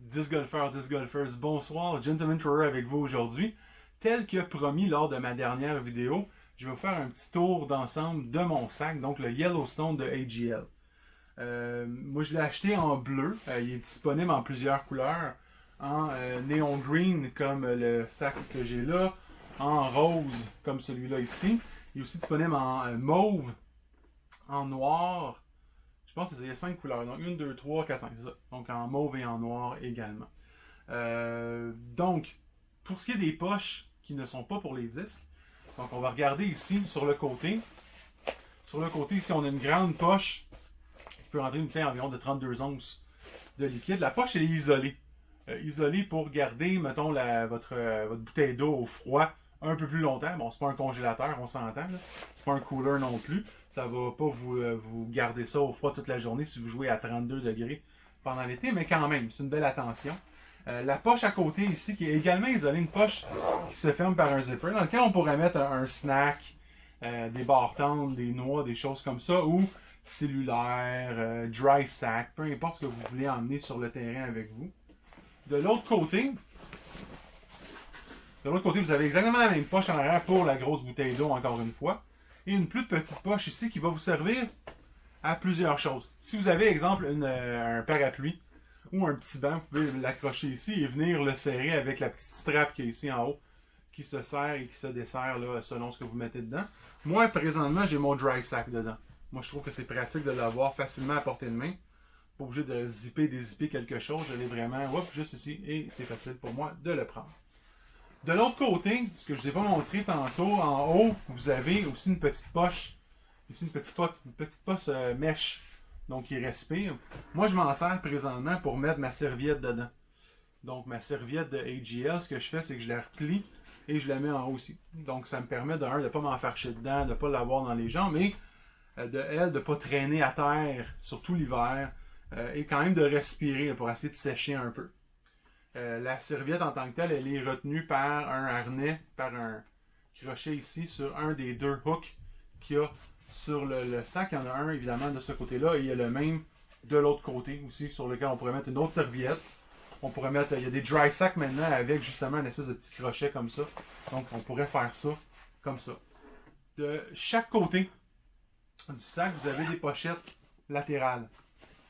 10 golfeurs, 10 golfeuses, bonsoir, Gentleman Thrower avec vous aujourd'hui. Tel que promis lors de ma dernière vidéo, je vais vous faire un petit tour d'ensemble de mon sac, donc le Yellowstone de AGL. Moi je l'ai acheté en bleu, il est disponible en plusieurs couleurs, en néon green comme le sac que j'ai là, en rose comme celui-là ici. Il est aussi disponible en mauve, en noir. Je pense qu'il y a 5 couleurs. Donc 1, 2, 3, 4, 5. C'est ça. Donc en mauve et en noir également. Donc, pour ce qui est des poches qui ne sont pas pour les disques, donc on va regarder ici sur le côté. Sur le côté, ici, on a une grande poche qui peut rentrer une bouteille environ de 32 onces de liquide. La poche, elle est isolée. Isolée pour garder, mettons, votre bouteille d'eau au froid un peu plus longtemps. Bon, c'est pas un congélateur, on s'entend. C'est pas un cooler non plus. Ça va pas vous garder ça au froid toute la journée si vous jouez à 32 degrés pendant l'été, mais quand même, c'est une belle attention. La poche à côté ici, qui est également isolée, une poche qui se ferme par un zipper, dans lequel on pourrait mettre un snack, des barres tendres, des noix, des choses comme ça, ou cellulaire, dry sack, peu importe ce que vous voulez emmener sur le terrain avec vous. De l'autre côté, vous avez exactement la même poche en arrière pour la grosse bouteille d'eau, encore une fois. Et une plus petite poche ici qui va vous servir à plusieurs choses. Si vous avez, exemple, un parapluie ou un petit banc, vous pouvez l'accrocher ici et venir le serrer avec la petite strap qui est ici en haut, qui se serre et qui se desserre là, selon ce que vous mettez dedans. Moi, présentement, j'ai mon dry sack dedans. Moi, je trouve que c'est pratique de l'avoir facilement à portée de main. Pas obligé de zipper, dézipper quelque chose. Je l'ai vraiment, juste ici, et c'est facile pour moi de le prendre. De l'autre côté, ce que je ne vous ai pas montré tantôt, en haut, vous avez aussi une petite poche. Ici, une petite poche mèche, donc qui respire. Moi, je m'en sers présentement pour mettre ma serviette dedans. Donc, ma serviette de AGL, ce que je fais, c'est que je la replie et je la mets en haut aussi. Donc, ça me permet de ne pas m'enfarcher dedans, de ne pas l'avoir dans les jambes, mais de ne pas traîner à terre, surtout l'hiver, et quand même de respirer pour essayer de sécher un peu. La serviette en tant que telle, elle est retenue par un harnais, par un crochet ici sur un des deux hooks qu'il y a sur le sac. Il y en a un évidemment de ce côté-là et il y a le même de l'autre côté aussi sur lequel on pourrait mettre une autre serviette. On pourrait mettre, il y a des dry sacks maintenant avec justement une espèce de petit crochet comme ça. Donc on pourrait faire ça comme ça. De chaque côté du sac, vous avez des pochettes latérales.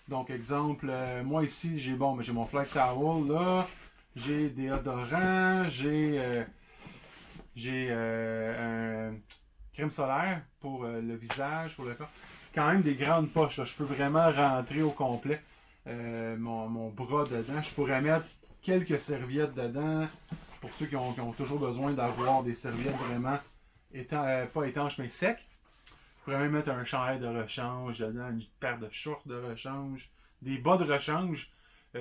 Donc, exemple, moi ici, j'ai mon flight towel là, j'ai des odorants, j'ai un crème solaire pour le visage, pour le corps. Quand même des grandes poches, là. Je peux vraiment rentrer au complet mon bras dedans. Je pourrais mettre quelques serviettes dedans pour ceux qui ont toujours besoin d'avoir des serviettes vraiment pas étanches mais secs. Je pourrais même mettre un chandail de rechange dedans, une paire de shorts de rechange, des bas de rechange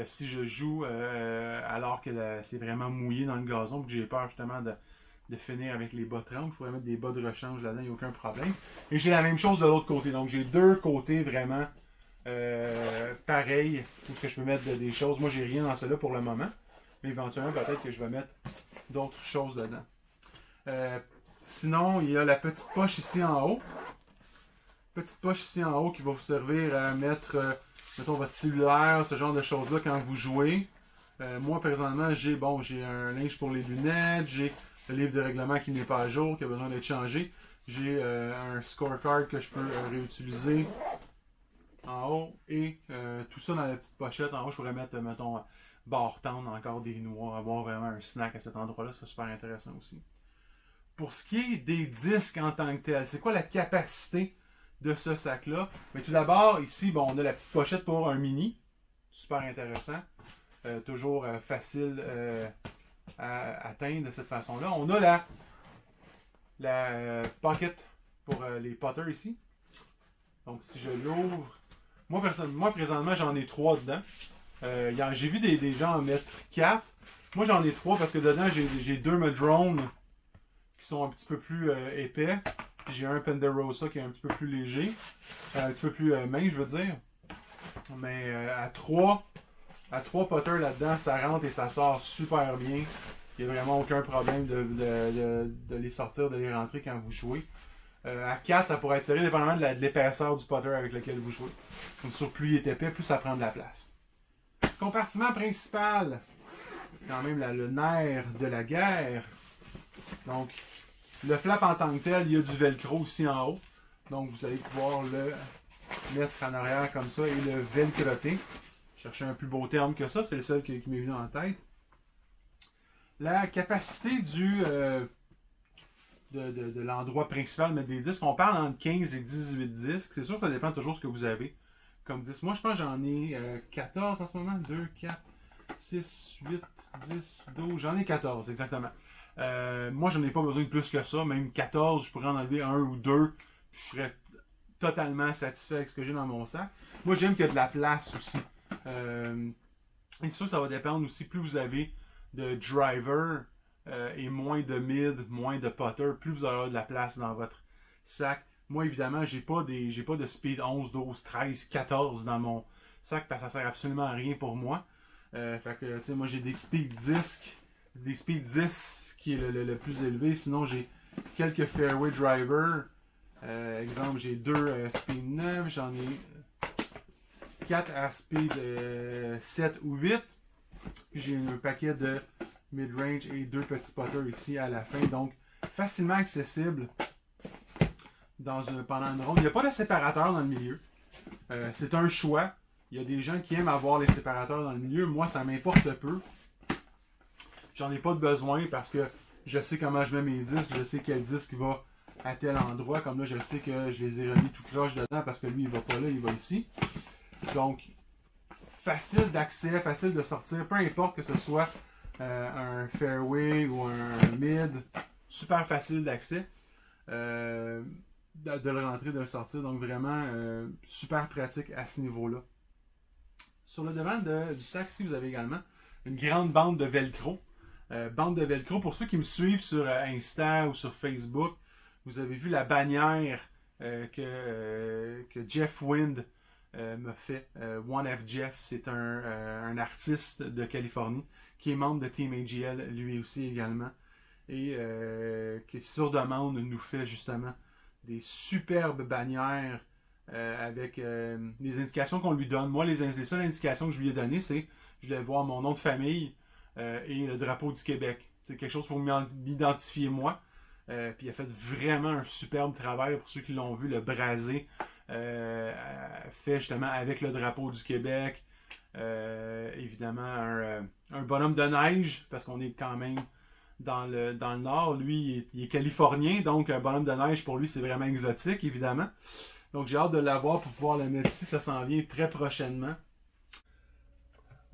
si je joue alors que c'est vraiment mouillé dans le gazon et que j'ai peur justement de finir avec les bas trempes. Je pourrais mettre des bas de rechange là-dedans, il n'y a aucun problème. Et j'ai la même chose de l'autre côté. Donc j'ai deux côtés vraiment pareils où je peux mettre des choses. Moi j'ai rien dans cela pour le moment, mais éventuellement peut-être que je vais mettre d'autres choses dedans. Sinon, il y a la petite poche ici en haut. Petite poche ici en haut qui va vous servir à mettre, mettons, votre cellulaire, ce genre de choses-là quand vous jouez. Moi, présentement, j'ai un linge pour les lunettes, j'ai le livre de règlement qui n'est pas à jour, qui a besoin d'être changé. J'ai un scorecard que je peux réutiliser en haut et tout ça dans la petite pochette. En haut, je pourrais mettre, mettons, barre tendre, encore des noix, avoir vraiment un snack à cet endroit-là. C'est super intéressant aussi. Pour ce qui est des disques en tant que tel, c'est quoi la capacité de ce sac-là? Mais tout d'abord, ici, on a la petite pochette pour un mini. Super intéressant. Toujours facile à atteindre de cette façon-là. On a la pocket pour les putters ici. Donc, si je l'ouvre... Moi, présentement, j'en ai 3 dedans. J'ai vu des gens en mettre 4. Moi, j'en ai 3 parce que dedans, j'ai 2 Madrone qui sont un petit peu plus épais. Puis j'ai un Penderosa qui est un petit peu plus léger. Un petit peu plus mince, je veux dire. Mais à 3 putters là-dedans, ça rentre et ça sort super bien. Il n'y a vraiment aucun problème de les sortir, de les rentrer quand vous jouez. À 4, ça pourrait être serré dépendamment de l'épaisseur du putter avec lequel vous jouez. Donc, sur plus il est épais, plus ça prend de la place. Compartiment principal. C'est quand même le nerf de la guerre. Donc, le flap en tant que tel, il y a du velcro ici en haut. Donc, vous allez pouvoir le mettre en arrière comme ça et le velcroter. Chercher un plus beau terme que ça, c'est le seul qui m'est venu en tête. La capacité de l'endroit principal, mettre des disques, on parle entre 15 et 18 disques. C'est sûr que ça dépend toujours de ce que vous avez comme disque. Moi, je pense que j'en ai 14 en ce moment. 2, 4, 6, 8, 10, 12. J'en ai 14, exactement. Moi, j'en ai pas besoin de plus que ça. Même 14, je pourrais en enlever un ou deux. Je serais totalement satisfait avec ce que j'ai dans mon sac. Moi, j'aime qu'il y ait de la place aussi. Et ça, ça va dépendre aussi. Plus vous avez de driver et moins de mid, moins de putter, plus vous aurez de la place dans votre sac. Moi, évidemment, j'ai pas de speed 11, 12, 13, 14 dans mon sac parce que ça sert absolument à rien pour moi. Fait que, tu sais, moi, j'ai des speed 10 qui est le plus élevé. Sinon, j'ai quelques fairway drivers. Exemple, j'ai 2 speed 9, j'en ai 4 à speed 7 ou 8. Puis j'ai un paquet de mid-range et 2 petits putters ici à la fin. Donc, facilement accessible pendant une ronde. Il n'y a pas de séparateur dans le milieu. C'est un choix. Il y a des gens qui aiment avoir les séparateurs dans le milieu. Moi, ça m'importe peu. J'en ai pas de besoin parce que je sais comment je mets mes disques. Je sais quel disque va à tel endroit. Comme là, je sais que je les ai remis tout croche dedans parce que lui, il va pas là, il va ici. Donc, facile d'accès, facile de sortir, peu importe que ce soit un fairway ou un mid, super facile d'accès, de le rentrer, de le sortir, donc vraiment super pratique à ce niveau-là. Sur le devant du sac ici, vous avez également une grande bande de velcro. Bande de velcro, pour ceux qui me suivent sur Insta ou sur Facebook, vous avez vu la bannière que Jeff Wind m'a fait. One F Jeff, c'est un artiste de Californie qui est membre de Team AGL lui aussi également et qui sur demande nous fait justement des superbes bannières avec les indications qu'on lui donne. Moi, les seules indications que je lui ai données, c'est je voulais voir mon nom de famille et le drapeau du Québec. C'est quelque chose pour m'identifier moi. Puis il a fait vraiment un superbe travail pour ceux qui l'ont vu, le brasé fait justement avec le drapeau du Québec. Évidemment, un bonhomme de neige, parce qu'on est quand même dans le nord. Lui, il est californien, donc un bonhomme de neige pour lui, c'est vraiment exotique, évidemment. Donc j'ai hâte de l'avoir pour pouvoir le mettre ici. Ça s'en vient très prochainement.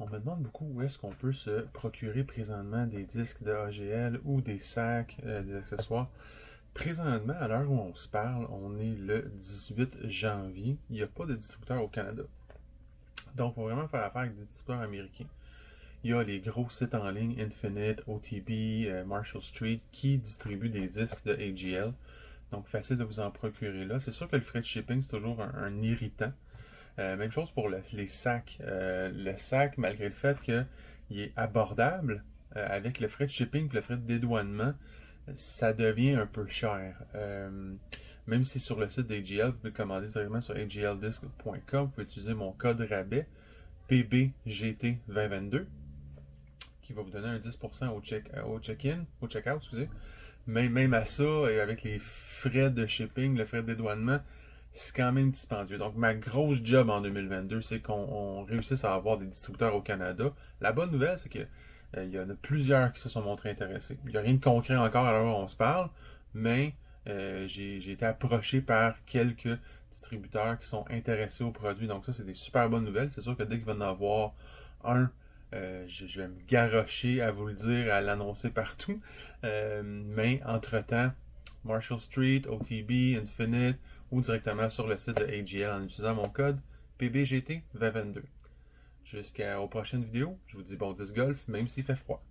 On me demande beaucoup où est-ce qu'on peut se procurer présentement des disques de AGL ou des sacs, des accessoires. Présentement, à l'heure où on se parle, on est le 18 janvier. Il n'y a pas de distributeur au Canada. Donc, il faut vraiment faire affaire avec des distributeurs américains. Il y a les gros sites en ligne, Infinite, OTB, Marshall Street, qui distribuent des disques de AGL. Donc, facile de vous en procurer là. C'est sûr que le frais de shipping, c'est toujours un irritant. Même chose pour les sacs. Le sac, malgré le fait qu'il est abordable, avec le frais de shipping et le frais de dédouanement, ça devient un peu cher. Même si sur le site d'AGL, vous pouvez commander directement sur agldisc.com, vous pouvez utiliser mon code rabais PBGT2022 qui va vous donner un 10% au check-in, au check-out, excusez. Même à ça, et avec les frais de shipping, le frais de dédouanement, c'est quand même dispendieux. Donc, ma grosse job en 2022, c'est qu'on réussisse à avoir des distributeurs au Canada. La bonne nouvelle, c'est que il y en a plusieurs qui se sont montrés intéressés. Il n'y a rien de concret encore à l'heure où on se parle, mais j'ai été approché par quelques distributeurs qui sont intéressés au produit. Donc ça, c'est des super bonnes nouvelles. C'est sûr que dès qu'il va en avoir un, je vais me garrocher à vous le dire, à l'annoncer partout. Mais entre-temps, Marshall Street, OTB, Infinite, ou directement sur le site de AGL en utilisant mon code PBGT2022. Jusqu'aux prochaines vidéos, je vous dis bon disc golf, même s'il fait froid.